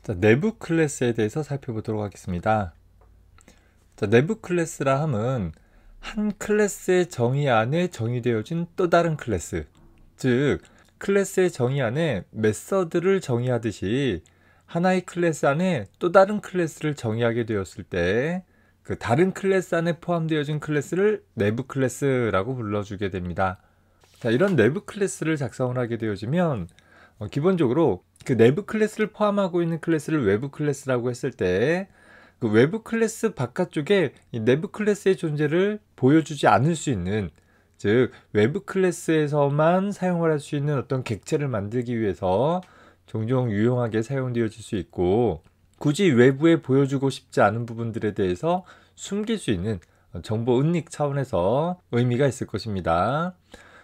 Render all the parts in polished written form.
자, 내부 클래스에 대해서 살펴보도록 하겠습니다. 자, 내부 클래스라 함은 한 클래스의 정의 안에 정의되어진 또 다른 클래스, 즉 클래스의 정의 안에 메서드를 정의하듯이 하나의 클래스 안에 또 다른 클래스를 정의하게 되었을 때 그 다른 클래스 안에 포함되어진 클래스를 내부 클래스라고 불러주게 됩니다. 자, 이런 내부 클래스를 작성을 하게 되어지면 기본적으로 그 내부 클래스를 포함하고 있는 클래스를 외부 클래스라고 했을 때 그 외부 클래스 바깥쪽에 이 내부 클래스의 존재를 보여주지 않을 수 있는, 즉 외부 클래스에서만 사용을 할 수 있는 어떤 객체를 만들기 위해서 종종 유용하게 사용되어질 수 있고, 굳이 외부에 보여주고 싶지 않은 부분들에 대해서 숨길 수 있는 정보 은닉 차원에서 의미가 있을 것입니다.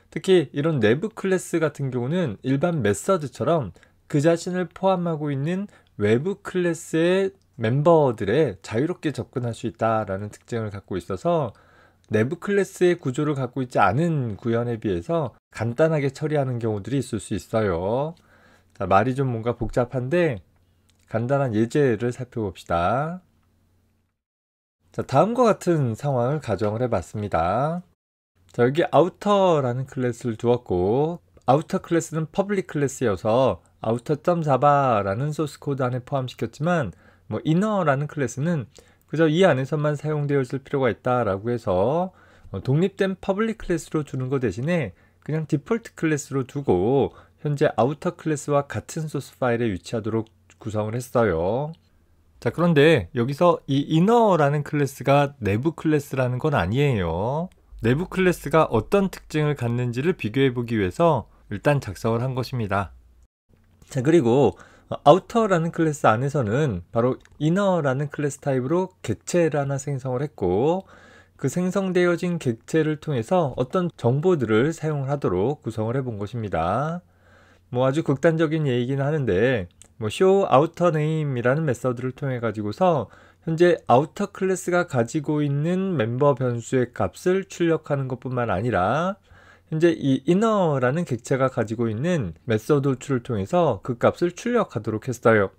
특히 이런 내부 클래스 같은 경우는 일반 메서드처럼 그 자신을 포함하고 있는 외부 클래스의 멤버들에 자유롭게 접근할 수 있다라는 특징을 갖고 있어서 내부 클래스의 구조를 갖고 있지 않은 구현에 비해서 간단하게 처리하는 경우들이 있을 수 있어요. 자, 말이 좀 뭔가 복잡한데 간단한 예제를 살펴봅시다. 자, 다음과 같은 상황을 가정을 해봤습니다. 자, 여기 outer라는 클래스를 두었고, outer 클래스는 public 클래스여서 outer.java라는 소스 코드 안에 포함시켰지만, inner라는 클래스는 그저 이 안에서만 사용되어질 필요가 있다라고 해서 독립된 public 클래스로 두는 것 대신에 그냥 디폴트 클래스로 두고 현재 outer 클래스와 같은 소스 파일에 위치하도록 구성을 했어요. 자, 그런데 여기서 이 inner라는 클래스가 내부 클래스라는 건 아니에요. 내부 클래스가 어떤 특징을 갖는지를 비교해 보기 위해서 일단 작성을 한 것입니다. 자, 그리고 outer라는 클래스 안에서는 바로 inner라는 클래스 타입으로 객체를 하나 생성을 했고, 그 생성되어진 객체를 통해서 어떤 정보들을 사용을 하도록 구성을 해본 것입니다. 아주 극단적인 얘기긴 하는데 show outer name이라는 메서드를 통해 가지고서 현재 outer 클래스가 가지고 있는 멤버 변수의 값을 출력하는 것뿐만 아니라 현재 이 inner라는 객체가 가지고 있는 메서드 호출을 통해서 그 값을 출력하도록 했어요.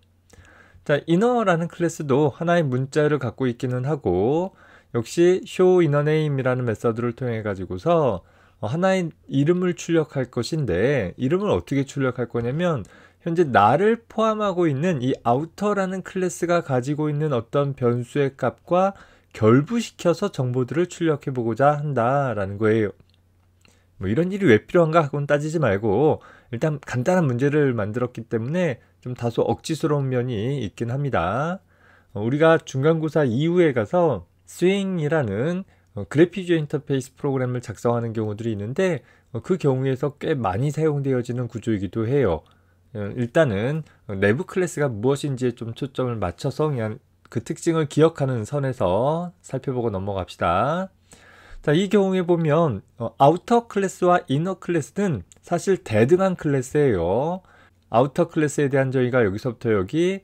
자, inner라는 클래스도 하나의 문자를 갖고 있기는 하고, 역시 show inner name이라는 메서드를 통해 가지고서 하나의 이름을 출력할 것인데, 이름을 어떻게 출력할 거냐면 현재 나를 포함하고 있는 이 outer라는 클래스가 가지고 있는 어떤 변수의 값과 결부시켜서 정보들을 출력해 보고자 한다라는 거예요. 이런 일이 왜 필요한가 하고는 따지지 말고 일단 간단한 문제를 만들었기 때문에 좀 다소 억지스러운 면이 있긴 합니다. 우리가 중간고사 이후에 가서 스윙이라는 그래픽 유저 인터페이스 프로그램을 작성하는 경우들이 있는데 그 경우에서 꽤 많이 사용되어지는 구조이기도 해요. 일단은 내부 클래스가 무엇인지에 좀 초점을 맞춰서 그냥 그 특징을 기억하는 선에서 살펴보고 넘어갑시다. 자, 이 경우에 보면 아우터 클래스와 이너 클래스는 사실 대등한 클래스예요. 아우터 클래스에 대한 정의가 여기서부터 여기,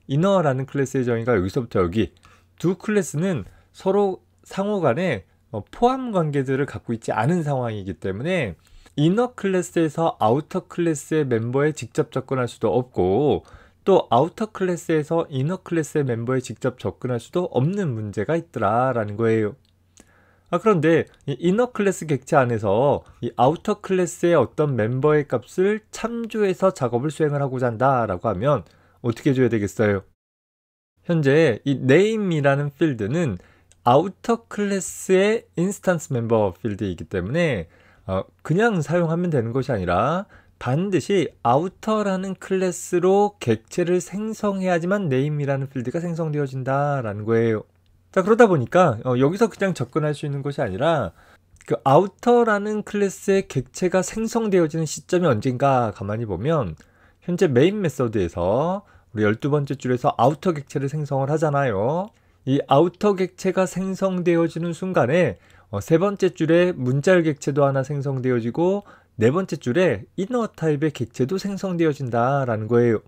이너라는 클래스의 정의가 여기서부터 여기, 두 클래스는 서로 상호 간에 포함 관계들을 갖고 있지 않은 상황이기 때문에 이너 클래스에서 아우터 클래스의 멤버에 직접 접근할 수도 없고, 또 아우터 클래스에서 이너 클래스의 멤버에 직접 접근할 수도 없는 문제가 있더라라는 거예요. 그런데 이 이너 클래스 객체 안에서 이 아우터 클래스의 어떤 멤버의 값을 참조해서 작업을 수행을 하고자 한다라고 하면 어떻게 해줘야 되겠어요? 현재 이 name이라는 필드는 아우터 클래스의 인스턴스 멤버 필드이기 때문에 그냥 사용하면 되는 것이 아니라 반드시 outer라는 클래스로 객체를 생성해야지만 name이라는 필드가 생성되어진다라는 거예요. 자, 그러다 보니까 여기서 그냥 접근할 수 있는 것이 아니라 그 outer라는 클래스의 객체가 생성되어지는 시점이 언젠가 가만히 보면 현재 메인 메서드에서 우리 12번째 줄에서 outer 객체를 생성을 하잖아요. 이 outer 객체가 생성되어지는 순간에 세 번째 줄에 문자열 객체도 하나 생성되어지고 네 번째 줄에 inner 타입의 객체도 생성되어진다라는 거예요.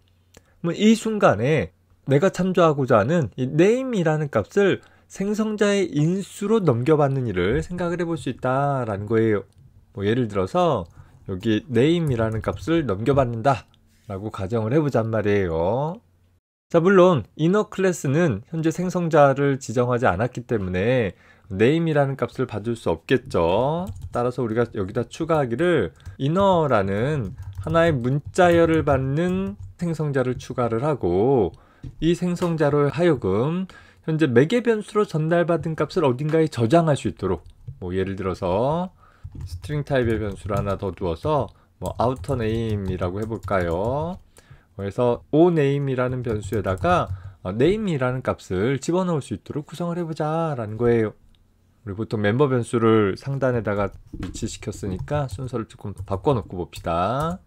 이 순간에 내가 참조하고자 하는 이 name이라는 값을 생성자의 인수로 넘겨받는 일을 생각을 해볼 수 있다라는 거예요. 예를 들어서 여기 name이라는 값을 넘겨받는다 라고 가정을 해보잔 말이에요. 자, 물론 inner 클래스는 현재 생성자를 지정하지 않았기 때문에 name이라는 값을 받을 수 없겠죠. 따라서 우리가 여기다 추가하기를 inner라는 하나의 문자열을 받는 생성자를 추가를 하고, 이 생성자로 하여금 현재 매개 변수로 전달받은 값을 어딘가에 저장할 수 있도록, 뭐 예를 들어서 스트링 타입의 변수를 하나 더 두어서 뭐 outer name이라고 해볼까요? 그래서 oName이라는 변수에다가 name이라는 값을 집어넣을 수 있도록 구성을 해보자 라는 거예요. 우리 보통 멤버 변수를 상단에다가 위치시켰으니까 순서를 조금 바꿔놓고 봅시다.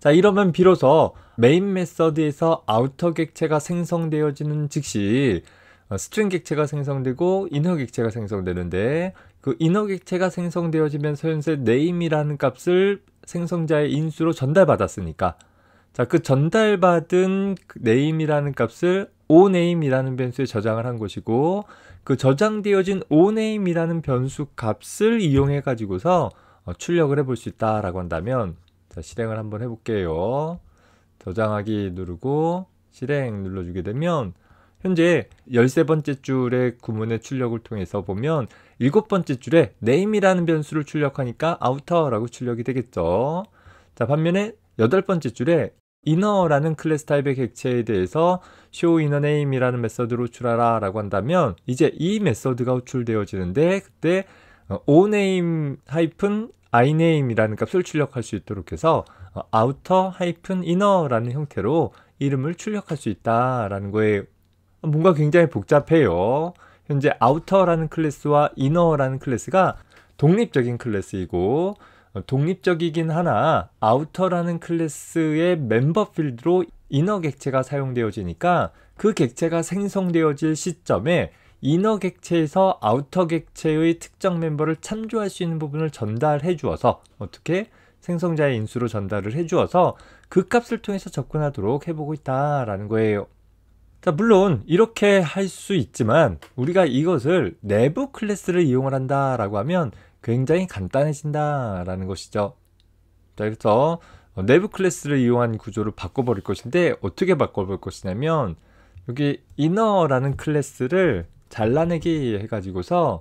자, 이러면 비로소 메인 메서드에서 아우터 객체가 생성되어지는 즉시 스트링 객체가 생성되고 이너 객체가 생성되는데, 그 이너 객체가 생성되어지면서 현재 name이라는 값을 생성자의 인수로 전달받았으니까, 자, 그 전달받은 name이라는 값을 oName이라는 변수에 저장을 한 것이고, 그 저장되어진 oName이라는 변수 값을 이용해 가지고서 출력을 해볼 수 있다라고 한다면, 자, 실행을 한번 해볼게요. 저장하기 누르고 실행 눌러주게 되면 현재 13번째 줄의 구문의 출력을 통해서 보면 7번째 줄에 name이라는 변수를 출력하니까 outer라고 출력이 되겠죠. 자, 반면에 8번째 줄에 inner라는 클래스 타입의 객체에 대해서 show inner name이라는 메서드로 호출하라 라고 한다면 이제 이 메서드가 호출되어지는데, 그때 oname iname이라는 값을 출력할 수 있도록 해서 outer-inner라는 형태로 이름을 출력할 수 있다라는 거예요. 뭔가 굉장히 복잡해요. 현재 outer라는 클래스와 inner라는 클래스가 독립적인 클래스이고, 독립적이긴 하나 outer라는 클래스의 멤버 필드로 inner 객체가 사용되어지니까 그 객체가 생성되어질 시점에 inner 객체에서 outer 객체의 특정 멤버를 참조할 수 있는 부분을 전달해 주어서, 어떻게 생성자의 인수로 전달을 해 주어서 그 값을 통해서 접근하도록 해보고 있다라는 거예요. 자, 물론 이렇게 할 수 있지만 우리가 이것을 내부 클래스를 이용을 한다라고 하면 굉장히 간단해진다라는 것이죠. 자, 그래서 내부 클래스를 이용한 구조를 바꿔버릴 것인데, 어떻게 바꿔볼 것이냐면 여기 inner라는 클래스를 잘라내기 해가지고서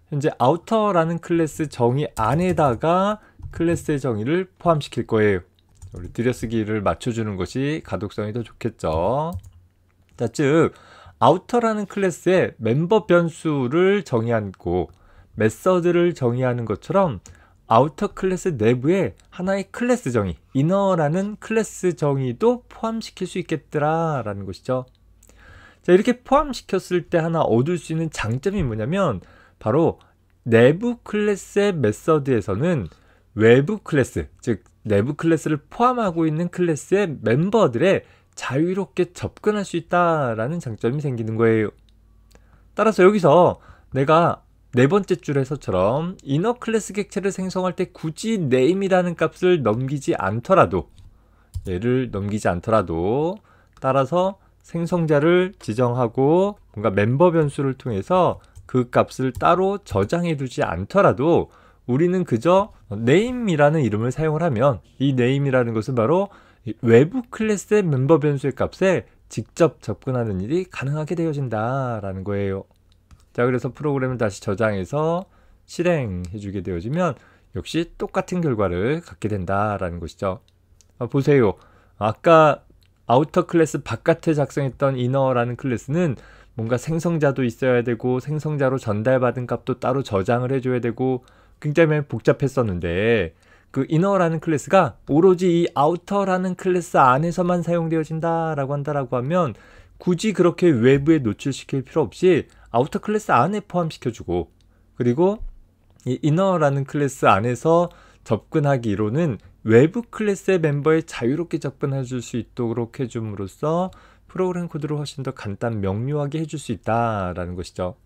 현재 outer라는 클래스 정의 안에다가 클래스의 정의를 포함시킬 거예요. 우리 들여쓰기를 맞춰주는 것이 가독성이 더 좋겠죠. 자, 즉 outer라는 클래스의 멤버 변수를 정의하고 메서드를 정의하는 것처럼 outer 클래스 내부에 하나의 클래스 정의, inner라는 클래스 정의도 포함시킬 수 있겠더라 라는 것이죠. 자, 이렇게 포함시켰을 때 하나 얻을 수 있는 장점이 뭐냐면, 바로 내부 클래스의 메서드에서는 외부 클래스, 즉 내부 클래스를 포함하고 있는 클래스의 멤버들에 자유롭게 접근할 수 있다라는 장점이 생기는 거예요. 따라서 여기서 내가 네 번째 줄에서처럼 이너 클래스 객체를 생성할 때 굳이 name이라는 값을 넘기지 않더라도, 얘를 넘기지 않더라도, 따라서 생성자를 지정하고 뭔가 멤버 변수를 통해서 그 값을 따로 저장해 두지 않더라도 우리는 그저 name이라는 이름을 사용을 하면, 이 name이라는 것은 바로 외부 클래스의 멤버 변수의 값에 직접 접근하는 일이 가능하게 되어진다라는 거예요. 자, 그래서 프로그램을 다시 저장해서 실행해 주게 되어지면 역시 똑같은 결과를 갖게 된다라는 것이죠. 보세요. 아까 아우터 클래스 바깥에 작성했던 inner라는 클래스는 뭔가 생성자도 있어야 되고 생성자로 전달받은 값도 따로 저장을 해줘야 되고 굉장히 복잡했었는데, 그 inner라는 클래스가 오로지 이 outer라는 클래스 안에서만 사용되어진다라고 한다라고 하면 굳이 그렇게 외부에 노출시킬 필요 없이 outer 클래스 안에 포함시켜주고, 그리고 이 inner라는 클래스 안에서 접근하기로는 외부 클래스의 멤버에 자유롭게 접근해 줄 수 있도록 해줌으로써 프로그램 코드를 훨씬 더 간단 명료하게 해줄 수 있다라는 것이죠.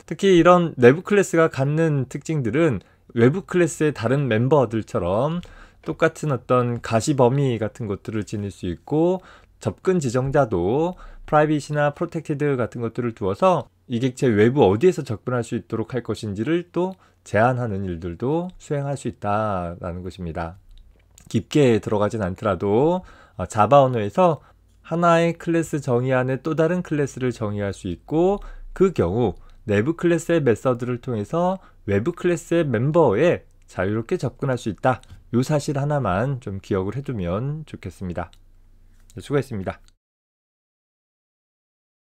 특히 이런 내부 클래스가 갖는 특징들은 외부 클래스의 다른 멤버들처럼 똑같은 어떤 가시 범위 같은 것들을 지닐 수 있고, 접근 지정자도 프라이빗이나 프로텍티드 같은 것들을 두어서 이 객체 외부 어디에서 접근할 수 있도록 할 것인지를 또 제한하는 일들도 수행할 수 있다라는 것입니다. 깊게 들어가진 않더라도 자바 언어에서 하나의 클래스 정의 안에 또 다른 클래스를 정의할 수 있고, 그 경우 내부 클래스의 메서드를 통해서 외부 클래스의 멤버에 자유롭게 접근할 수 있다. 이 사실 하나만 좀 기억을 해두면 좋겠습니다. 수고했습니다.